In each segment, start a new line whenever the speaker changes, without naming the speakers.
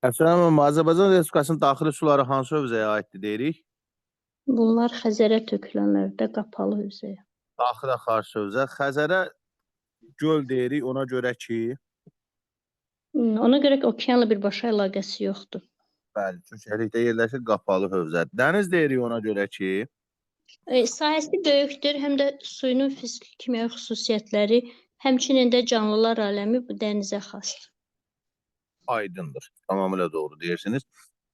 Əslən, Azərbaycan Respublikasının daxili suları hansı hövzəyə aiddir deyirik?
Bunlar Xəzərə tökülənlərdə qapalı hövzəyə.
Daxili xarici hövzə. Xəzərə göl deyirik ona görə ki,
Ona görə ki, okeanla birbaşa əlaqəsi yoxdur.
bəli, çökəklikdə yerləşir, qapalı hövzə. Dəniz deyirik ona görə ki,
Sahəsi böyükdür, həm də suyunun fiziki-kimyəvi xüsusiyyətləri, həmçinin də canlılar aləmi bu dənizə xasdır.
aydındır. Tamamilə doğru deyirsiniz.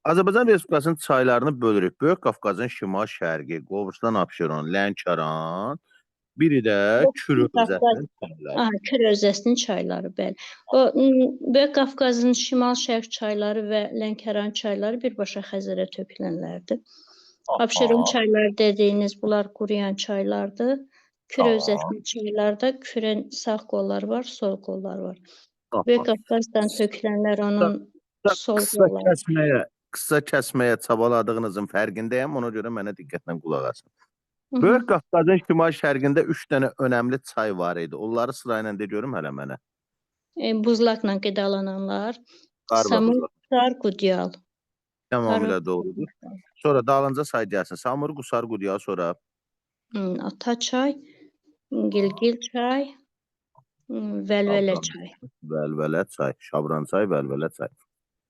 Azərbaycan Respublikasının çaylarını bölürük. Böyük Qafqazın şimal-şərqi, Qobustan, Abşeron, Lənkəran, biri də Kür hövzəsinin çayları.
Kür hövzəsinin çayları, bəli. O Böyük Qafqazın şimal-şərq çayları və Lənkəran çayları birbaşa Xəzərə tökülənlərdir. Abşeron çayları dediyiniz bunlar quruyan çaylardır. Kür hövzəsinin çayları da Kürün sağ qolları var, sol qolları var. Böyük Qafqazdan tökülənlər onun sol qolları.
Qısa kəsməyə çabaladığınızın fərqindəyəm, ona görə mənə diqqətlə qulaq asın. Böyük Qafqazın şimal-şərqində 3 dənə önəmli çay var idi. Onları sırayla de görüm hələ mənə.
Buzlaqla qidalananlar, Samur, Qusar, Qudyal.
Tamamilə doğrudur. Sonra dalınca say gəlsin. Samur, Qusar, Qudyal, sonra
Ataçay, Gilgil çay, Vəlvələ çay.
Vəlvələ çay, Şabran çay, Vəlvələ çay.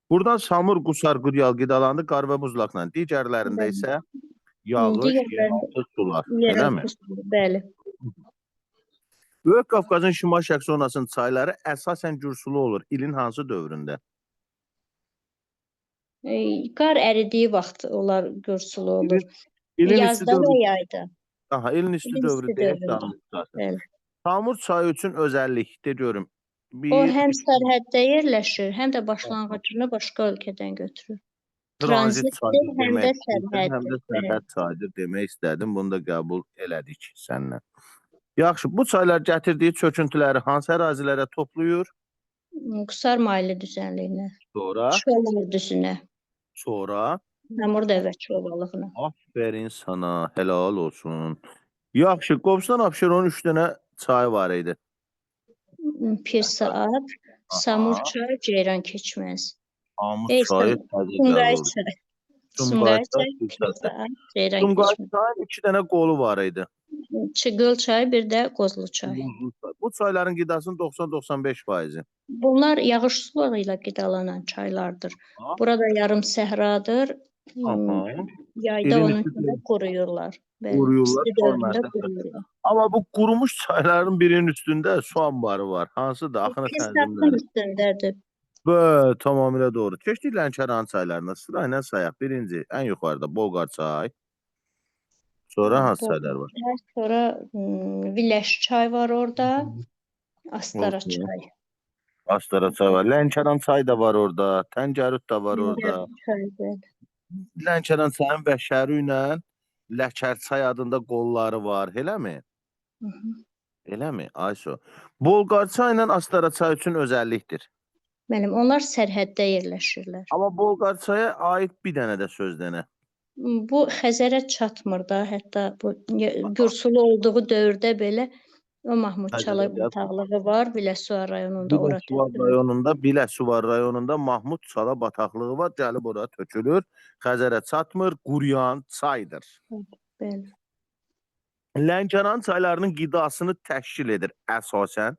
Buradan Samur, Qusar, Qudyal qidalandı qar və buzlaqla. Digərlərində isə yağış, yeraltı sular.
Yeraltı sular, bəli.
Böyük Qafqazın şimal-şərq zonasının çayları əsasən gürsulu olur. İlin hansı dövründə?
Qar əridiyi vaxt onlar gürsulu olur. Yazda və yayda.
İlin isti dövrü deyək. Samur çayı üçün özəllik, de görüm.
O həm sərhəddə yerləşir, həm də başlanğıcını başqa ölkədən götürür.
Tranzit çaydır demək istədim, həm də sərhəd çaydır demək istədim. Bunu da qəbul elədik səninlə. Yaxşı, bu çaylar gətirdiyi çöküntüləri hansı ərazilərə toplayır?
Qusar maylı düzənliyinə.
Sonra?
Çolaq düzünə.
Sonra?
Samur dəvə çobalığına.
Aferin sana, helal olsun. Yaxşı, Qobustan, Abşeronun 3 dənə çayı var idi.
Pirsaat, Samur çay, Ceyran keçməz.
Samur çayı,
Sumqayıt çay. Sumqayıt çay, Pirsaat, Ceyran keçməz.
Sumqayıt çayın 2 dənə qolu var idi.
Çıqıl çay, bir də Qozlu çay.
Bu çayların qidasının 90-95%.
Bunlar yağış suları ilə qidalanan çaylardır. Burada yarım səhradır. Yayda onun üstündə quruyurlar.
Quruyurlar. Amma bu qurumuş çayların birinin üstündə su ambarı var. Hansıdır? Axına
Pirsaatın üstündədir.
Tamamilə doğru. Keçdik Lənkəran çaylarına. Sırayla sayaq. Birinci, ən yuxarıda Bolqar çay. Sonra hansı çaylar var?
Sonra Viləş çay var orada. Astara çay.
Astara çay var. Lənkəran çay da var orada. Təngərüd da var orada. Lənkəran çayın Bəşəri ilə Ləkərçay adında qolları var. Eləmi? Eləmi? Ayso. Bolqar çay ilə Astara çay üçün özəllikdir.
Mənim, onlar sərhəddə yerləşirlər.
Amma Bolqar çaya aid bir dənə də söz denə.
Bu Xəzərə çatmır da, hətta bu gürsulu olduğu dövrdə belə o Mahmudçala bataqlığı var, Biləsuvar rayonunda ora tökülür.
Biləsuvar rayonunda Mahmudçala bataqlığı var, gəlib ora tökülür. Xəzərə çatmır, quruyan çaydır.
Bəli.
Lənkəran çaylarının qidasını təşkil edir əsasən.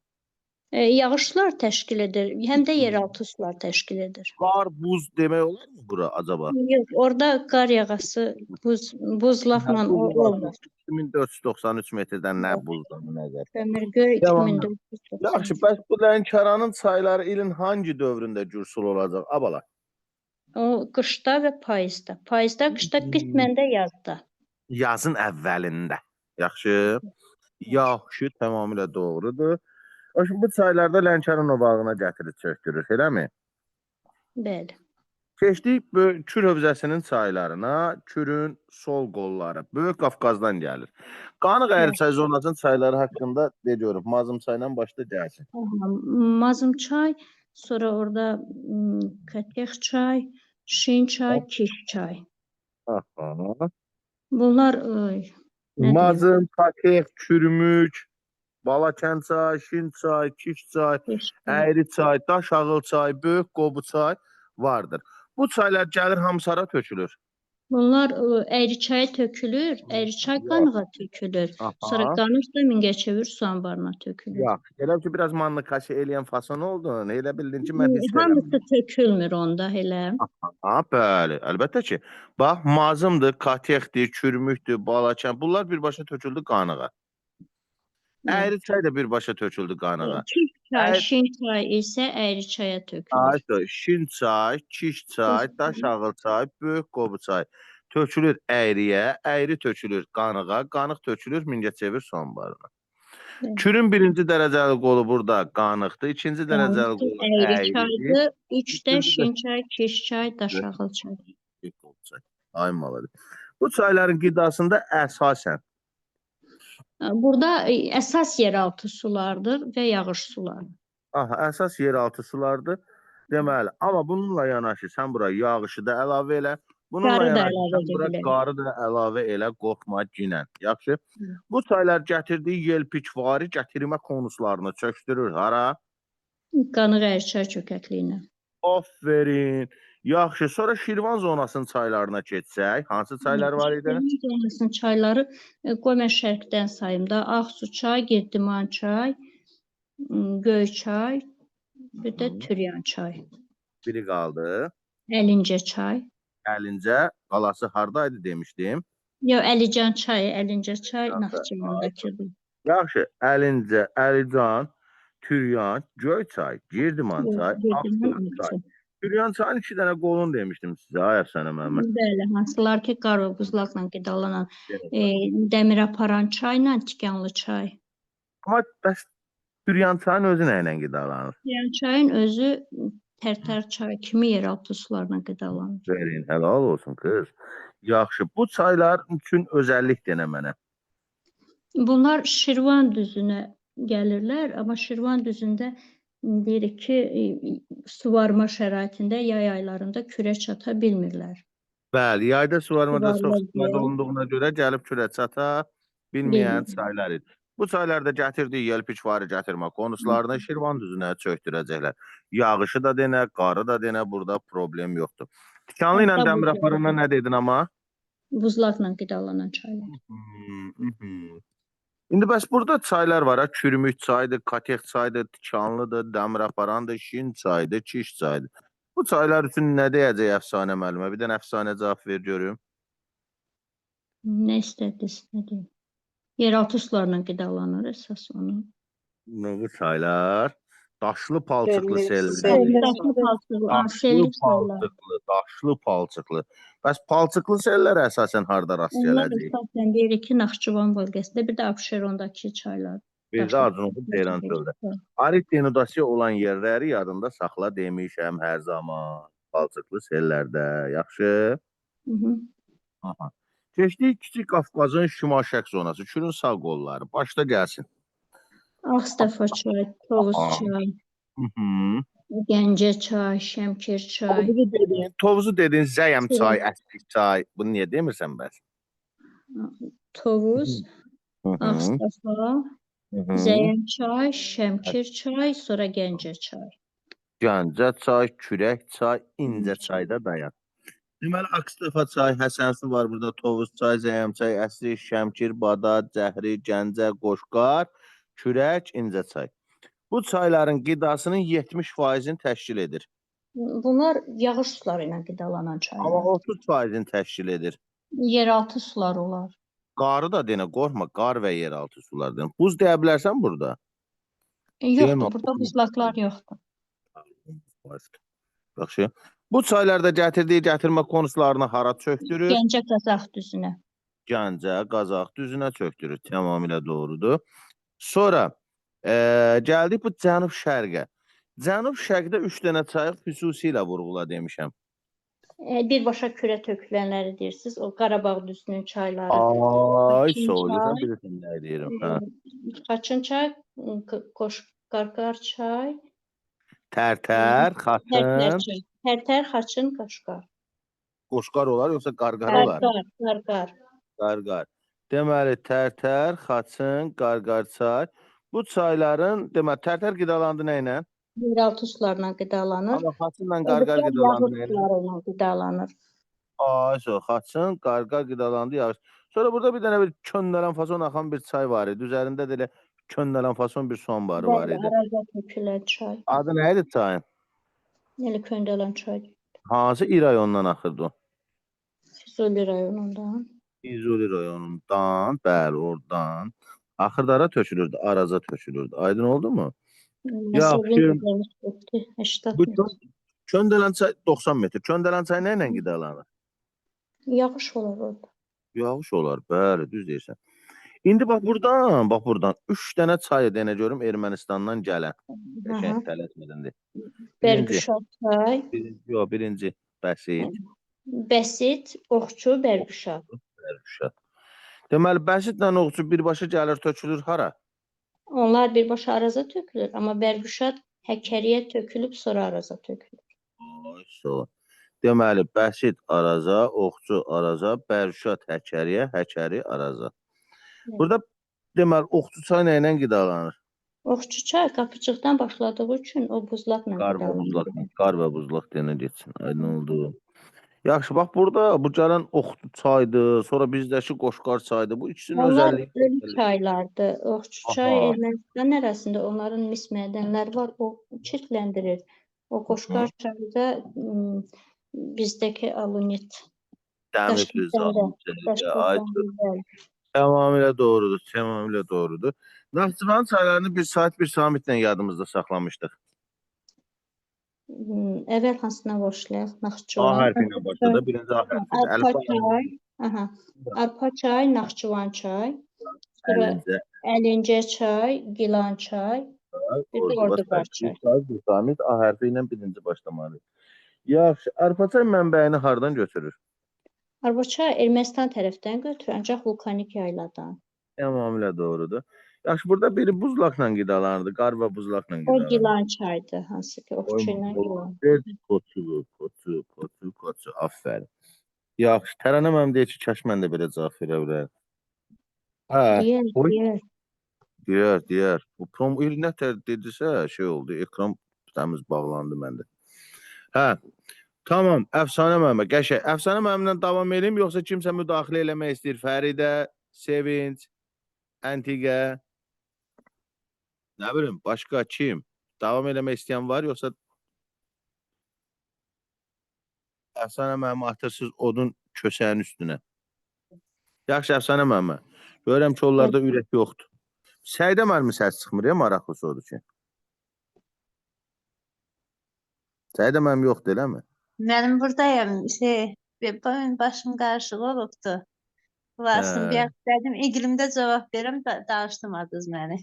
Yağışlar təşkil edir, həm də yeraltı sular təşkil edir.
Qar, buz demək olar mı bura acaba?
Yox, orada qar yağası buzlaqla olmaz.
2493 metrdən nə buzdan nəzər?
Kömürgöy 2493.
Yaxşı, bəs bu Lənkəranın çayları ilin hangi dövründə gürsul olacaq? Abala?
O qışda və payızda. Payızda, qışda, qismən də yazda.
Yazın əvvəlində. Yaxşı. Yaxşı, tamamilə doğrudur. Bu çaylarda Lənkəran ovağına gətirib çöktürür, eləmi?
Bəli.
Keçdik Kür hövzəsinin çaylarına, Kürün sol qolları. Böyük Qafqazdan gəlir. Qanıq-Əyriçay zonasının çayları haqqında deyiyorum. Mazım çayla başda gəlsin.
Mazım çay, sonra orada Katex çay, Şin çay, Kiş çay. Bunlar
Mazım, Katex, Kürmük, Balakən çay, Şin çay, Kiş çay, Əyri çay, Daşağıl çay, Böyük Qobu çay. vardır. Bu çaylar gəlir hamsara tökülür.
Bunlar əyri çaya tökülür, əyri çay
Yox.
qanığa tökülür. Sonra
Aha.
qanıq da Mingəçevir su anbarına tökülür.
Yox. Elə ki, biraz manlıqaşı eləyən fason oldu. Elə bildin ki, mən hiss
Hamısı
eləmirəm.
tökülmür onda elə.
Ha, bəli, əlbəttə ki. Bax, mazımdır, katexdir, kürmükdür, balaçan. Bunlar birbaşa töküldü qanığa. Əyri çay da birbaşa töküldü qanığa.
Kiş çay,
Əyri
şin çay isə əyri çaya
çay,
tökülür.
şin çay, kiş çay, daş ağıl çay, böyük qobu çay tökülür əyriyə, əyri tökülür qanığa, qanıq tökülür Mingəçevir su anbarına.
Evet.
Kürün birinci dərəcəli qolu burada qanıqdır, ikinci dərəcəli
Qanıqdır,
qolu
əyri
əyridir.
çaydır. Üçdə
Üçüncü də
şin çay, kiş çay, daş ağıl çay.
böyük qobu çay. Ay maladır. Bu çayların qidasında əsasən
Burada əsas yeraltı sulardır və yağış suları.
əsas yeraltı sulardır. Deməli, amma bununla yanaşı sən bura yağışı da əlavə elə, bununla
Qarı da
yanaşı
əlavə
sən
edə
bura
bilərik.
qarı da əlavə elə, qorxma ginən. Yaxşı? Bu çaylar gətirdiyi yelpikvari gətirmə konuslarını çökdürür. Hara?
Qanıq əyri çay çökəkliyinə.
Aferin. Yaxşı, sonra Şirvan zonasının çaylarına keçsək, hansı çaylar var idi?
Şirvan çayları qoy mən şərqdən sayım da. Ağsu çay, Girdiman çay, Göyçay, bir də Türyan çay.
Biri qaldı.
Əlincə çay.
Əlincə qalası hardaydı demişdim.
Yox, Əlican çayı, Əlincə çay Naxçıvandakıdır.
Yaxşı, Əlincə, Əlican, Türyan, Göyçay, Girdiman çay, Ağsu çay. Türyan çayın 2 dənə qolunu demişdim sizə, ay Əfsanə Məhəmməd.
Bəli, hansılar ki, qarabuzlaqla qidalanan dəmir aparan çayla tikanlı çay.
Amma bəs Türyan çayın özü nə ilə qidalanır?
Türyan çayın özü tərtər çay kimi yeraltı sularla qidalanır.
Verin, helal olsun qız. Yaxşı, bu çaylar üçün özəllik denə mənə.
Bunlar Şirvan düzünə gəlirlər, amma Şirvan düzündə deyirik ki, suvarma şəraitində yay aylarında kürə çata bilmirlər.
Bəli, yayda suvarmada çox
Suvarma
istifadə
deyil.
olunduğuna görə gəlib kürə çata bilməyən çaylar idi. Bu çaylarda gətirdiyi yelpikvari gətirmə konuslarını Şirvan düzünə çökdürəcəklər. Yağışı da denə, qarı da denə, burada problem yoxdur. Tikanlı ilə dəmir aparana nə dedin amma?
Buzlaqla qidalanan çaylar.
İndi bəs burada çaylar var ha, kürmük çaydır, katex çaydır, tikanlıdır, dəmir aparandır, şin çaydır, kiş çaydır. Bu çaylar üçün nə deyəcək Əfsanə müəllimə? Bir dənə Əfsanə cavab ver görüm.
Nə istədiniz, nə deyim? Yeraltı sularla qidalanır əsas onu.
Bu çaylar daşlı palçıqlı sellər.
Daşlı palçıqlı,
Daşlı palçıqlı. Bəs palçıqlı sellər əsasən harda rast
onlar
gələcək?
əsasən deyirik ki, Naxçıvan bölgəsində, bir də Abşerondakı çaylar.
Bir də Acunqul Ceyran çöldə. Arid denudasiya olan yerləri yadında saxla demişəm hər zaman. Palçıqlı sellərdə. Yaxşı? Aha. Keçdik Kiçik Qafqazın şimal-şərq zonası. Kürün sağ qolları. Başda gəlsin.
Ağstafa çay, Tovuz çay, Gəncə çay, Şəmkir çay.
Tovuzu dedin, Zəyəm çay, Əsrik çay. Bunu niyə demirsən bəs?
Tovuz, Ağstafa, Zəyəm çay, Şəmkir çay, sonra Gəncə çay.
Gəncə çay, Kürək çay, İncə çayda dayan. Deməli, Ağstafa çay, Həsənsu var burada, Tovuz çay, Zəyəm çay, Əsrik, Şəmkir, Badad, Cəhri, Gəncə, Qoşqar, Kürək, İncə çay. Bu çayların qidasının 70%-ni təşkil edir.
Bunlar yağış suları ilə qidalanan çaylar.
Amma 30%-ni təşkil edir.
Yeraltı sular olar.
Qarı da denə, qorxma, qar və yeraltı sular denə. Buz deyə bilərsən burada?
Yoxdur, burada buzlaqlar yoxdur.
Yaxşı. Bu çaylarda gətirdiyi gətirmə konuslarını hara çökdürür?
Gəncə Qazax düzünə.
Gəncə, Qazax düzünə çökdürür. Tamamilə doğrudur. Sonra gəldik bu cənub-şərqə. Cənub-şərqdə 3 dənə çayı xüsusilə vurğula demişəm.
Birbaşa kürə tökülənləri deyirsiniz. O Qarabağ düzünün çayları.
Ay, soyludan bilirsən nə deyirəm.
Xaçın çay, Qarqar çay.
Tərtər, Xaçın.
Tərtər, Xaçın, Qaşqar.
Qoşqar olar, yoxsa qarqar olar?
Qarqar.
Qarqar. Deməli, Tərtər, Xaçın, Qarqar çay. Bu çayların, deməli, Tərtər qidalandı nə ilə?
yeraltı sularla qidalanır.
Amma Xaçınla Qarqar
Öbürlər
qidalandı
yağış
elə.
suları ilə qidalanır.
Ay, Xaçın Qarqar qidalandı yağış. Sonra burada bir dənə bir köndələn fason axan bir çay var idi. Üzərində də elə köndələn fason bir su anbarı var
Bəli,
idi.
Araza tökülən çay.
Adı nə idi çayın?
Elə köndələn çay.
Hansı il rayonundan axırdı o?
Füzuli rayonundan.
İzuli rayonundan, bəli, oradan. Axırdara tökülürdü, Araza tökülürdü. Aydın oldu mu?
Məsələn,
Yaxşı.
demişdi, 80
Bu
metr.
Köndələn çay 90 metr. Köndələn çay nə ilə qidalanır?
Yağış olur orada.
Yağış olar, bəli, düz deyirsən. İndi bax buradan 3 dənə çay denə görüm Ermənistandan gələn. Qəşəng
Aha.
tələsmədindir.
Bərgüşad çay,
Birinci Bəsit,
Bəsit, Oxçu, Bərgüşad.
Bərgüşad. Deməli, Bəsitlə Oğuzcu birbaşa gəlir, tökülür hara?
Onlar birbaşa Araza tökülür, amma Bərgüşad Həkəriyə tökülüb, sonra Araza tökülür.
Ay, sağ. Deməli, Bəsit Araza, Oxçu Araza, Bərgüşad Həkəriyə, Həkəri Araza. Burada deməli, Oxçu çay nə ilə qidalanır?
Oxçu çay qapıcıqdan başladığı üçün o buzlaqla qidalanır.
Qar və buzlaq denə getsin. Aydın oldu. Yaxşı, bax burada bu gələn Oxçu çaydır, sonra bizdəki Qoşqar çaydır. Bu ikisinin
Onlar
özəlliyi.
ölü çaylardır. Oxçu çay
Aha.
Ermənistan ərazisində onların mis mədənləri var, o çirkləndirir. O Qoşqar çayı da bizdəki alunit.
Dəmir
Daşkəsəndə.
Daşkəsəndə. Tamamilə doğrudur, tamamilə doğrudur. Naxçıvan çaylarını bir saat bir samitlə yadımızda saxlamışdıq.
Əvvəl hansına başlayaq?
A
Naxçıvan.
hərfi ilə başladı, birinci A hərfi.
Arpa çay. Aha. Arpa çay, Naxçıvan çay. Sonra Əlincə çay, Gilan çay. Bir də Orduqar çay.
Bir samit A hərfi ilə birinci başlamalıyıq. Yaxşı, arpa çay mənbəyini hardan götürür?
Arpa çay Ermənistan tərəfdən götürür, ancaq vulkanik yayladan.
Tamamilə doğrudur. Yaxşı, burada biri buzlaqla qidalanırdı, qar və buzlaqla
O
qidalanırdı.
Gilan çaydı, hansı ki, Oxçu ilə Gilan.
Koçu, aferin. Yaxşı, Tərənə mənim deyir ki, kaş mən də belə cavab verə bilərəm. Deyər. Bu prom il nətər dedisə, şey oldu, ekran təmiz bağlandı məndə. Tamam, Əfsanə müəllimə, qəşəng. Əfsanə müəllimlə davam edeyim, yoxsa kimsə müdaxilə eləmək istəyir? Fəridə, Sevinç, Əntiqə, nə bilim, başqa kim? Davam eləmək istəyən var, yoxsa Əfsanə müəllimə atırsız odun kösəyin üstünə? Yaxşı, Əfsanə müəllimə, görürəm ki, onlarda ürək yoxdur. Səidə müəllimin səs çıxmır, ya maraqlısı odur ki. Səidə müəllim yoxdur, eləmi?
Mənim buradayım, başım qarışıq olubdu. Varsın, bir dedim, iqlimdə cavab verim, danışdırmadınız məni.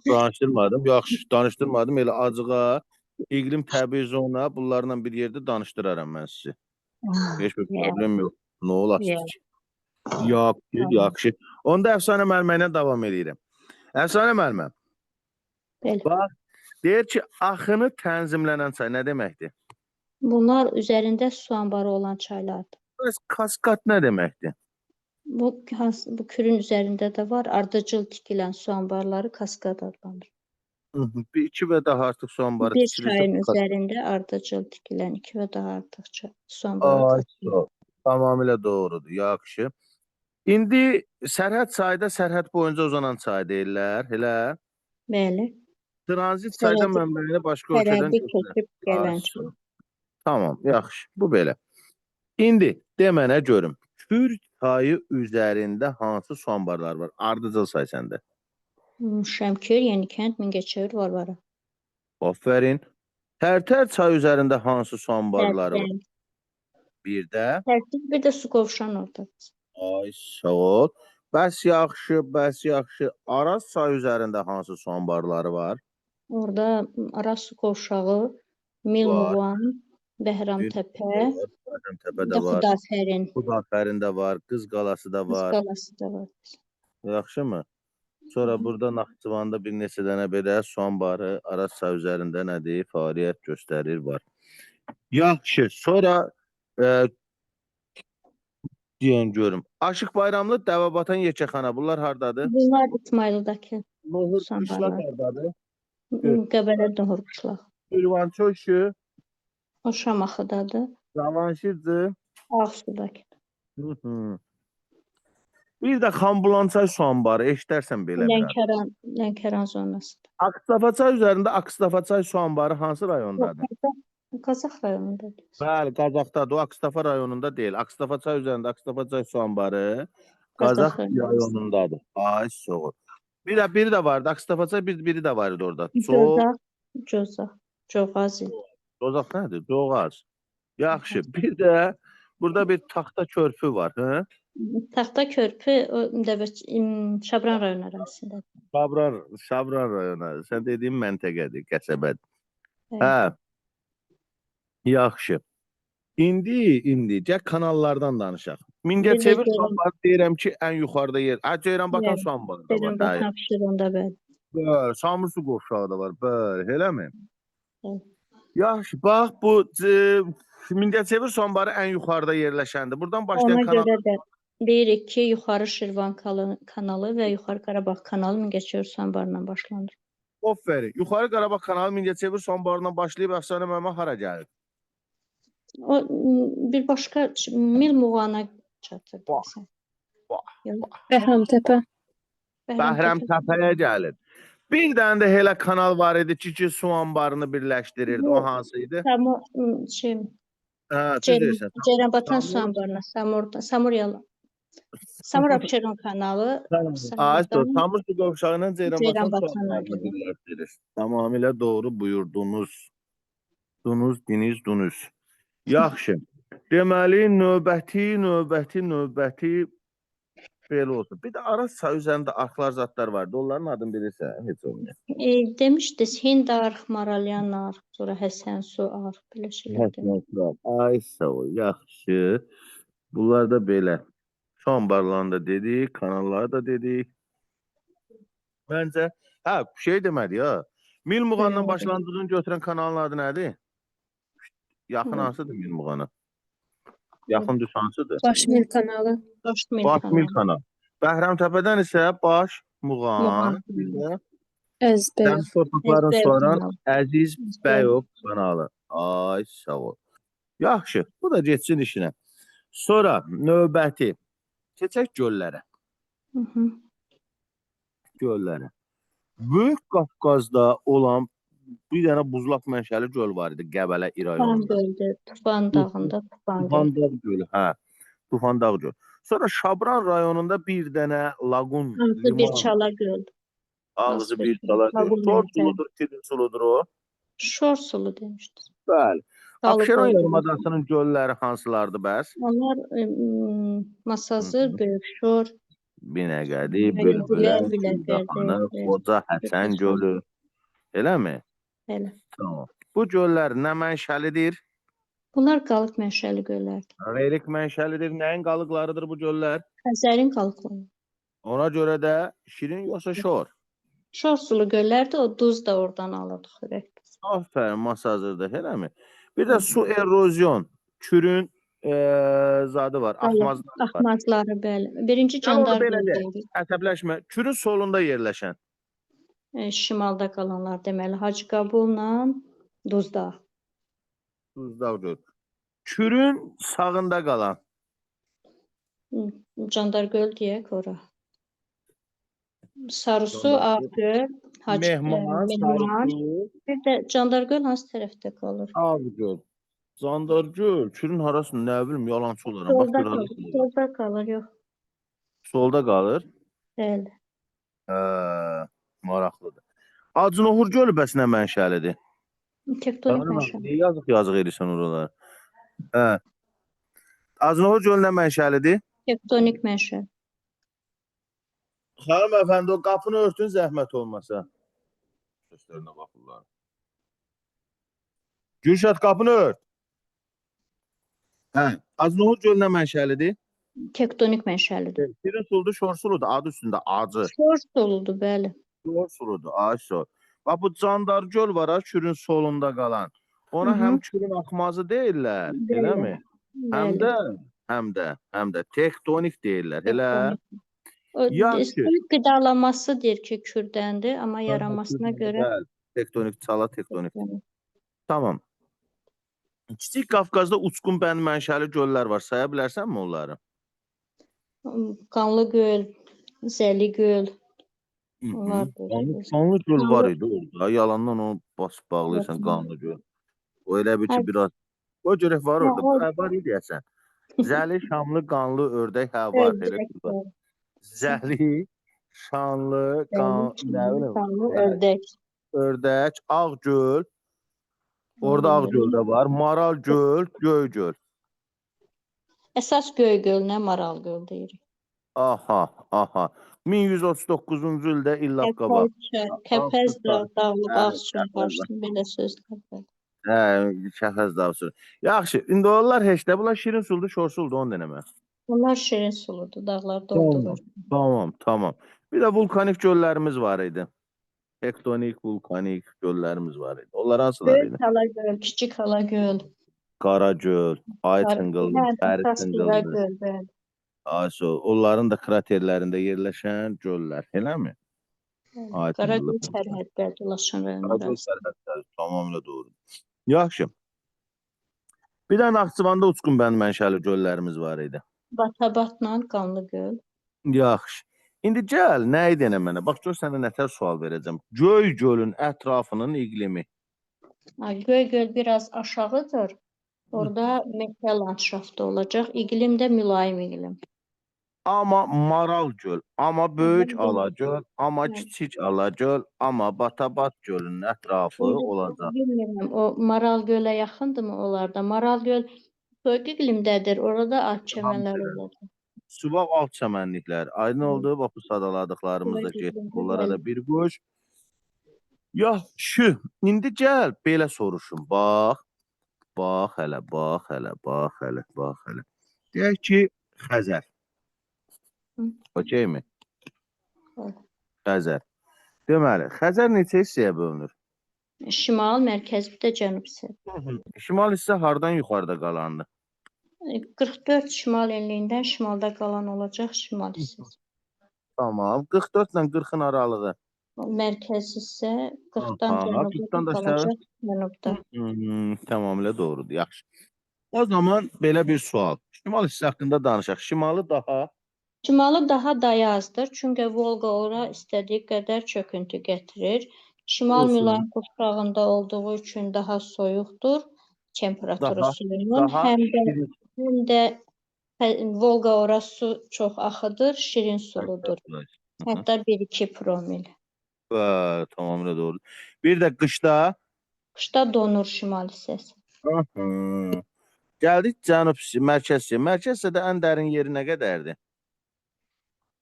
Danışdırmadım, yaxşı, danışdırmadım. Elə acığa, iqlim təbii zona, bunlarla bir yerdə danışdıraram mən sizi. Heç bir problem yox. Nə olasınız ki? Yaxşı. Onda Əfsanə müəllimə ilə davam edirəm. Əfsanə müəllimə, bax, deyir ki, axını tənzimlənən çay nə deməkdir?
Bunlar üzərində su anbarı olan çaylardır.
Kaskad nə deməkdir?
Bu kürün üzərində də var, ardıcıl tikilən su anbarları kaskad adlanır.
Bir iki və daha artıq su anbarı
Bir
tikilirsə...
çayın üzərində ardıcıl tikilən iki və daha artıq su anbarı tikilən.
Tamamilə doğrudur, yaxşı. İndi sərhəd çayda sərhəd boyunca uzanan çay deyirlər, elə?
Bəli.
Tranzit çayda mənbəyini başqa ölkədən
götürən.
Tamam, yaxşı, bu belə. İndi demənə görüm, Kür çayı üzərində hansı su anbarlar var? Ardıcıl say səndə.
Şəmkir, Yenikənd, Mingəçevir, Varvara.
Aferin. Tərtər çayı üzərində hansı su anbarları var? Bir də?
Tərtər, bir də su qovşan oradadır.
Ay, sağ ol. Bəs yaxşı. Araz çayı üzərində hansı su anbarları var?
Orada Araz su qovşağı, Milmuvan, Bəhramtəpə,
Xudafərin də var, Qız qalası da var.
Qız qalası da var.
Yaxşı mı? Sonra burada Naxçıvanda bir neçə dənə belə su anbarı Araz çayı üzərində nədir? Fəaliyyət göstərir, var. Yaxşı, sonra deyən görüm. Aşıq Bayramlı, Dəvəbatan Yekəxana, bunlar hardadır?
Bunlar İsmayıldakı
Nohur
su
qışlaq
anbarları.
hardadır?
Qəbələ Nohur qışlaq.
Şirvançoşu,
O Şamaxıdadır.
Cavanşirdir.
Ağsudakı.
Hı hı. Bir də Xanbulançay su anbarı eşidərsən belə biraz.
Lənkəran zonasıdır.
Akstafaçay üzərində Akstafaçay su anbarı hansı rayondadır?
Qazax rayonundadır.
Bəli, Qazaxdadır. O Akstafa rayonunda deyil. Akstafaçay üzərində Akstafaçay su anbarı
Qazax
Qazax
rayonunda.
rayonundadır. Ay soğuk. Biri de vardı. Akstafaçay biri de vardı orada.
Coğaz idi.
Cozaq nədir? Coğaz. Yaxşı. Bir də burada bir taxta körpü var. Hı?
Taxta körpü Şabran rayonu arasındadır.
Şabran rayonu. Sən dediyin məntəqədir, qəsəbədir.
Evet.
Hə, yaxşı. İndi gəl kanallardan danışaq. Mingəçevir
Ceyran-
su anbarı deyirəm ki, ən yuxarıda yer. Ceyranbatan
Evet.
su anbarı da var.
Ceyranbatan Abşeronda bəli.
Bəli, Samursu qovşağı da var. Bəli, eləmi?
Evet.
Yaxşı, bax bu Mingəçevir su anbarı ən yuxarıda yerləşəndir. Buradan başlayan
Ona
kanal
görə də deyirik ki, yuxarı Şirvan kanalı və yuxarı Qarabağ kanalı Mingəçevir su anbarından başlanır.
Oferi. Yuxarı Qarabağ kanalı Mingəçevir su anbarından başlayıb Əfsanə Məmmə hara gəlir?
O bir başqa Mil Muğana çatır.
Vah,
desəm.
vah,
Yox.
Bəhramtəpə.
Bəhrəmtəpəyə gəlir. Bir dənə də elə kanal var idi ki, su anbarını birləşdirirdi. O hansı idi? Hə, düz deyirsən.
Ceyranbatan su anbarına, Samur Abşeron kanalı.
Ay,
Samurdan
Samursu qovşağı ilə Ceyranbatan su
Ceyranbatana
anbarını
gedir.
birləşdirir. Tamamilə doğru buyurdunuz. Dunuz. Yaxşı. Deməli, növbəti belə olsun. Bir də Araz çayı üzərində arxlar zatlar vardı. Onların adını bilirsən? Heç olmuyor.
Demişdiniz Hind arx, Maralyan arx, sonra Həsən su arx, belə şeylər demişdiniz.
Ay sağ ol, yaxşı. Bunlar da belə. Su anbarlarını da dedik, kanalları da dedik. Məncə, şey demədi ya. Mil Muğanla başlandığını götürən kanalın adı nədir? Yaxın hansıdır Mil Muğana? Yaxın düz hansıdır?
Başmil kanalı.
Baş Mil kanal. Bəhrəmtəpədən isə Baş Muğan. Bir də
Əzbəyov.
Dəniz torpaqlarını
Əzbəyov
soran
kanalı.
Əziz Bəyov kanalı. Ay sağ ol. Yaxşı, bu da getsin işinə. Sonra növbəti keçək göllərə. Böyük Qafqazda olan bir dənə buzlaq mənşəli göl var idi Qəbələ rayonunda.
Tufan dağında Tufan
Tufan Dağ gölü, hə. Tufan Dağ gölü. Sonra Şabran rayonunda bir dənə laqun,
Ağzı bir çala göl.
ağzı bir çala göl. Şor suludur, kirin suludur o.
Şor sulu demişdiniz.
Bəli.
Dalı
Abşeron
qoyulur.
yarımadasının gölləri hansılardır bəs?
Onlar Masazır, Böyük Şor,
Binəqədi,
Bülbülə,
Bülbülə,
Biləkərdə,
Güldaxanı, Qoca Həsən gölü. Eləmi?
Elə.
Tamam. Bu göllər nə mənşəlidir?
Bunlar qalıq mənşəli göllərdir.
Relik mənşəlidir. Nəyin qalıqlarıdır bu göllər?
Xəzərin qalıqları.
Ona görə də şirin yoxsa şor?
Şor sulu göllərdir, o duz da oradan alırdıq xörəkdir.
Aferin, Masazırda, eləmi? Bir də su erozyon, kürün zadı var, axmazlar var.
Axmazları, bəli. Birinci
Gəl onu
Candar
belə de,
gölü.
əsəbləşmə. Kürün solunda yerləşən.
Şimalda qalanlar deməli Hacı Qabulla Duzdağ.
Duzdağ göl. Kürün sağında qalan.
Candar göl deyək ora. Sarısu,
Candar göl.
Ağgöl,
Mehman, Sarısı,
Bir də Candar göl hansı tərəfdə qalır?
Ağgöl. Candar göl, kürün harasını nə bilim, yalancı olaram. Bax, gör harasını.
Solda qalır, yox.
Solda qalır.
Bəli.
Maraqlıdır. Acınohur gölü bəs nə mənşəlidir?
Tektonik mənşəli.
Niyə yazıq edirsən oralara? Hə. Acınohur gölü nə mənşəlidir?
Tektonik mənşəli.
Xanım əfəndi, o qapını örtün zəhmət olmasa. Səslərinə baxırlar. Gülşat, qapını ört. Hə. Acınohur gölü nə mənşəlidir?
Tektonik mənşəlidir.
Şirin suludur, şor suludur. Adı üstündə acı.
Şor suludur, bəli.
Şor suludur, aşo. Bax, bu Candar göl var ha, kürün solunda qalan. Ona həm kürün axmazı deyirlər, eləmi? Həm də tektonik deyirlər, elə?
Tektonik qidalanması deyir ki, kürdəndir, amma yaranmasına görə
Tektonik çala, tektonik. Tamam. Kiçik Qafqazda uçqun bənd mənşəli göllər var. Saya bilərsənmi onları?
Qanlı göl, Zəli göl. Onlardır.
Qanlı göl var
Qanlı-
idi orada. Yalandan onu basıb bağlayırsan
Evet.
qanlı göl. O elə bir ki
Hə,
biraz. O görək var orada.
o-
Hə, var idi deyəsən. Zəli, şamlı, qanlı, ördək. Hə, var. Elə
Ördək
bir var.
var.
Zəli, şanlı,
Zəli,
nə
şanlı,
bilim,
qanlı,
hə,
ördək.
ördək, Ağgöl. Orada Ağgöl də var. Maral göl, Göygöl.
Əsas Göygöl, nə Maral göl deyirik.
Aha, aha. 1139-cu ildə illaq qabaq.
Kəpəz
Ağustos ayı.
Dağlıq,
Hə,
Ağçın,
Kəpəz
Qarşın, belə sözlər var.
Hə, Kəpəz dağısı. Yaxşı, indi onlar heç də bunlar şirin suldur, şorsuldur onu denəmə.
Onlar şirin suludur, dağlarda
Tamam.
olduğu.
Tamam. Bir də vulkanik göllərimiz var idi. Tektonik, vulkanik göllərimiz var idi. Onlar hansılar idi?
Böyük Halagöl, Kiçik Halagöl.
Qaragöl, Ay Çınqıllı, Bəri
Əsas
Çınqıllı.
Göl, bəli.
Ayso, onların da kraterlərində yerləşən göllər, eləmi? Ay
Qaragöl
Çınqıllı.
sərhəddə dolaşan rayon
Qaragöl
arası.
sərhədləri tamamilə doğrudur. Yaxşı. Bir də Naxçıvanda uçqun bənd mənşəli göllərimiz var idi.
Batabatla Qanlı göl.
Yaxşı. İndi gəl, nə idi mənə? Bax, gör sənə nətər sual verəcəm. Göy gölün ətrafının iqlimi.
Göygöl biraz aşağıdır. Orada meşə landşaftı olacaq. İqlim də mülayim iqlim.
Amma Maral göl, amma Böyük
Hı.
Alagöl, amma
Hı.
Kiçik Alagöl, amma Batabat gölünün ətrafı olacaq.
Bilmirəm, o Maral gölə yaxındırmı onlarda? Maral göl soyuq iqlimdədir. Orada alt çəmənlər olacaq.
Subaq alt çəmənliklər. Aydın oldu, bax bu sadaladıqlarımız da
Soyuq
getdi.
iqlimdə,
Onlara
bəli.
da bir qoş. Yaxşı. İndi gəl, belə soruşum. Bax hələ. Deyək ki, Xəzər.
Hı.
Okeymi?
Hı.
Xəzər. Deməli, Xəzər neçə hissəyə bölünür?
Şimal, mərkəz, bir də cənub hissəsi.
Şimal hissə hardan yuxarıda qalandı?
44 şimal enliyindən şimalda qalan olacaq şimal hissəsi.
Tamam. 44 ilə 40-ın aralığı.
Mərkəz hissə 40-dan
Aha,
cənuba
40-dan da
qalacaq cənubda.
Tamamilə doğrudur. Yaxşı. O zaman belə bir sual. Şimal hissə haqqında danışaq.
Şimalı daha dayazdır, çünki Volqa ora istədiyi qədər çöküntü gətirir. Şimal
Olsun.
mülayim qurşağında olduğu üçün daha soyuqdur temperaturu
Daha-
suyunun.
daha
Həm də Volqa ora su çox axıdır, şirin suludur. Hətta 1-2 promil.
Tamamilə doğru. Bir də qışda
Qışda donur şimal hissəsi.
gəldik cənub hissə, mərkəz hissə. Mərkəz hissədə ən dərin yeri nə qədərdir?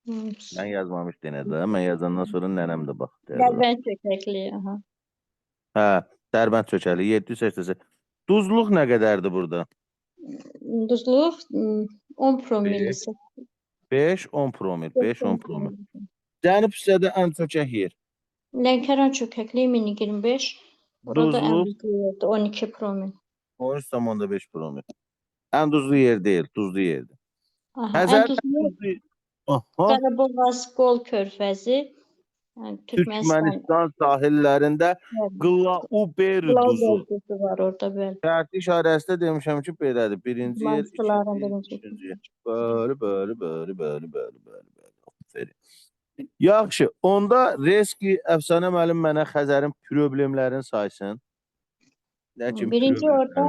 Mən yazmamış denə də. Mən yazandan sonra nənəm də baxdı.
Dərbənd çökəkli, aha.
Hə, Dərbənd çökəli 788. Duzluq nə qədərdir burada?
Duzluq 10 promil
Beş.
isə.
5-10 promil, 5-10 promil. Cənub hissədə ən çökək yer.
Lənkəran çökəkli 1025. Orada ən
Duzluq
duzlu yerdir, 12 promil.
13,5 promil. Ən duzlu yer deyil, duzlu yerdir.
Aha,
Xəzər
ən duzlu
Aha,
Qaraboğaz, Qol körfəzi, yəni Türkmənistan.
Türkmənistan sahillərində Qlauberi duzu.
duzu var orada bəli.
Şərti işarəsində demişəm ki, belədir. Birinci yer,
Marsların
ikinci yer,
birinci
üçüncü yer. Bəli. Aferin. Yaxşı, onda Reski Əfsanə müəllim mənə Xəzərin problemlərini saysın. Nə kimi
Birinci
problemlər?
orada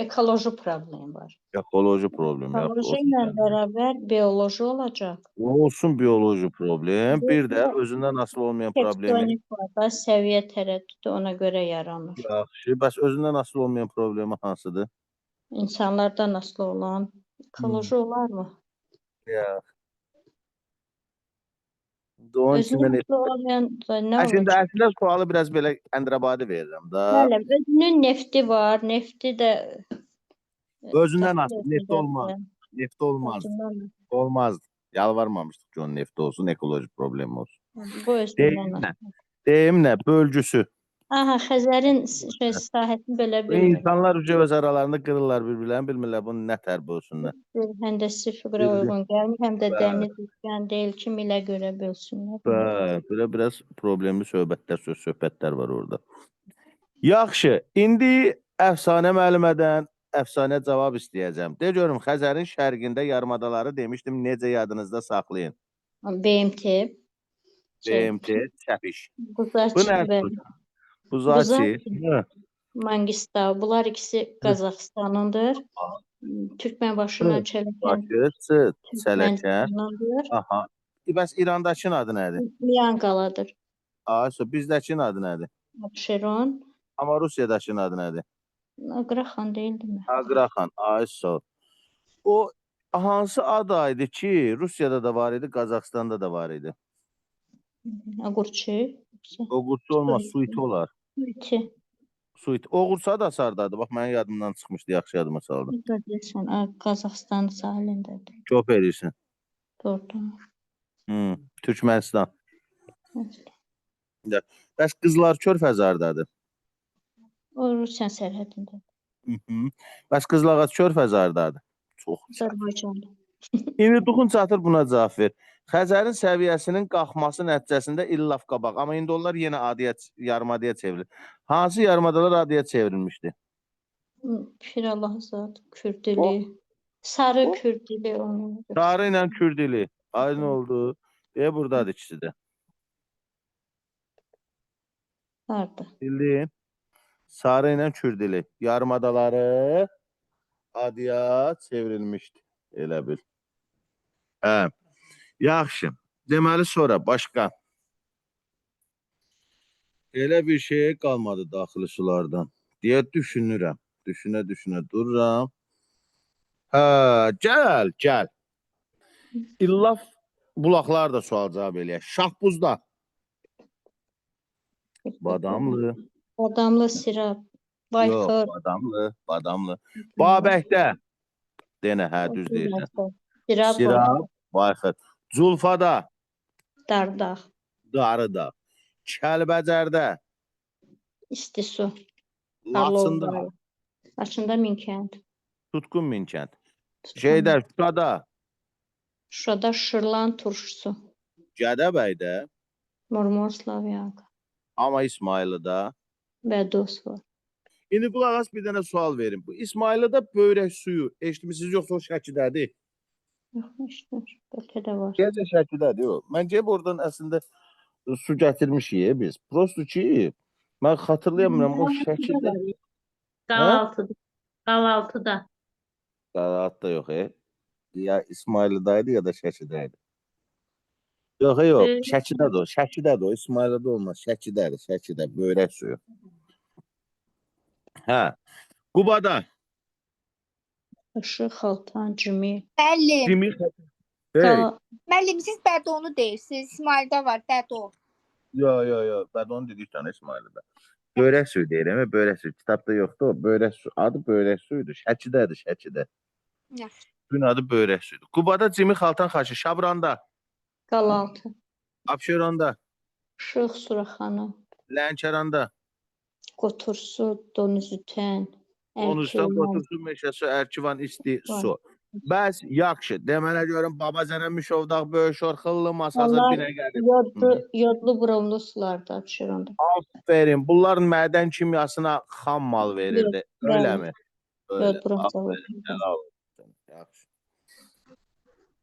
ekoloji problem var.
Ekoloji problem.
Ekoloji ilə bərabər bioloji olacaq.
Olsun bioloji problem. Bir də özündən asılı olmayan problemi.
Tektonik var da, səviyyə tərəddüdü ona görə yaranır.
Yaxşı, bəs özündən asılı olmayan problemi hansıdır?
İnsanlardan asılı olan ekoloji olarmı?
Ya. Onun üçün
Özünün asılı olmayan da nə
Şimdi
olacaq?
əslində sualı biraz belə əndrabadi verirəm da.
Bəli, özünün nefti var, nefti də
Özündən
daxil
asılı. Neft olmaz.
özündə.
Neft olmaz.
Özündən-
Olmaz. Yalvarmamışdık ki onun neft olsun, ekoloji problem olsun.
Bu özündən
Deyim nə?
asılı.
Deyim nə? Bölgüsü.
Aha, Xəzərin sahəsini belə bilmirəm.
İnsanlar öz aralarında qırırlar bir-birlərini, bilmirlər bunu nə tər bölsünlər.
Həndəsi fiqrə uyğun gəlmir, həm də dəniz üçgən deyil ki, milə görə bölsünlər.
Belə biraz problemli söhbətlər var orada. Yaxşı, indi əfsanə müəllimədən əfsanə cavab istəyəcəm. De görüm, Xəzərin şərqində yarımadaları demişdim, necə yadınızda saxlayın.
BMT,
BMT, Çəpiş. Bu
Buzaçi
nə?
və
Buzaçi.
Mangistau. Bunlar ikisi Qazaxıstanındır. Türkmenbaşından Çələkən
Bakı, Çələkən.
Türkmənistanındır.
Aha. Bəs İrandakının adı nədir?
Miyanqaladır.
Bizdəkinin adı nədir?
Abşeron.
Amma Rusiyadakının adı nədir?
Aqraxan deyildi mi?
Aqraxan, O hansı ad idi ki, Rusiyada da var idi, Qazaxstanda da var idi?
Agurçi.
Oğursu olmaz, suiti olar.
Suiti.
Suiti. Oğursa da sardadır. Bax, mənim yadımdan çıxmışdı, yaxşı yadıma saldım.
Deyəsən, Qazaxıstan sahilindədir.
Çox edirsən.
Doğrudur.
Türkmənistan. Bəs Qızlar Körfəzi hardadır?
O Rusiya sərhədindədir.
Bəs Qızlağac Körfəzi hardadır? Çox.
Azərbaycanda.
İndi Duxun çatır buna cavab ver. Xəzərin səviyyəsinin qalxması nəticəsində illaf qabaq. Amma indi onlar yenə yarımadaya çevrilir. Hansı yarımadalar adaya çevrilmişdi?
Pirallahzad, Kürdili. Sarı Kürdili onun.
Sarı ilə Kürdili. Aydın oldu. Buradadır ikisi də.
Harda?
Bildin? Sarı ilə Kürdili. Yarımadaları adaya çevrilmişdi. Elə bil. Hə. Yaxşı. Deməli sonra başqa. Elə bir şey qalmadı daxili sulardan. Deyə düşünürəm. Düşünə dururam. Hə, gəl. İllaf bulaqlar da sual cavab eləyək. Şahbuzda. Badamlı.
Badamlı, Sirab.
Yox,
Bayxır.
Badamlı. Babəkdə. Denə, hə, düz deyirsən. Sirab, Bayxır. Culfada.
Dardağ.
Darıda. Kəlbəcərdə.
İstisu.
Laçında.
Laçında Minkənd.
Tutqun Minkənd. Şuşada.
Şuşada Şırlan turşusu.
Gədəbəydə.
Murmur-Slavyanka.
Amma İsmayılıda.
Və Dos var.
İndi qulaq as, bir dənə sual verin. Bu İsmayılıda böyrək suyu eşitmisiniz, yoxsa o Şəkidədir?
Yox, bəlkə də var.
Gəncə Şəkidədir o. Məncə buradan əslində su gətirmişik biz. Prosto ki, mən xatırlayamıram o Şəkidə.
Qalaltıda.
Qalat da yox, ya İsmayılıdaydı ya da Şəkidəydi. Yox, Şəkidədir o. İsmayılıda olmaz. Şəkidə, böyrək suyu. Hə. Qubada.
Işıq, Xaltan, Cimi.
Müəllim,
Hey.
müəllim siz Bədonu deyirsiniz. İsmaildə var Bədo.
Yo. Bədonu dedik tane İsmayılıda. Böyrək suyu deyirəm, böyrək suyu. Kitabda yoxdur o. Böyrək suyu. Adı böyrək suyudur. Şəkidə.
Yaxşı.
Gün adı böyrək suyudur. Qubada Cimi, Xaltan, Xaçı. Şabranda.
Qalaltı.
Abşeranda.
Işıq, Suraxanı.
Lənkəranda.
Qotursu, Donuzütən.
Onustan Qotursu meşəsi, Ərkivan, İsti, su. Bəs yaxşı. Demələ görüm Baba Zənəmişovdaq, Böyüşor, Xıllı, Masazır, Binəqəli.
Yodlu, bromlu sularda Abşeronda.
Aferin. Bunlar mədən kimyasına xam mal verirdi. Öyle mi?
Yod, bromlu.
Yaxşı.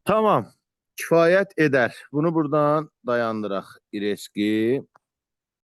Tamam. Kifayət edər. Bunu buradan dayandıraq. İreski.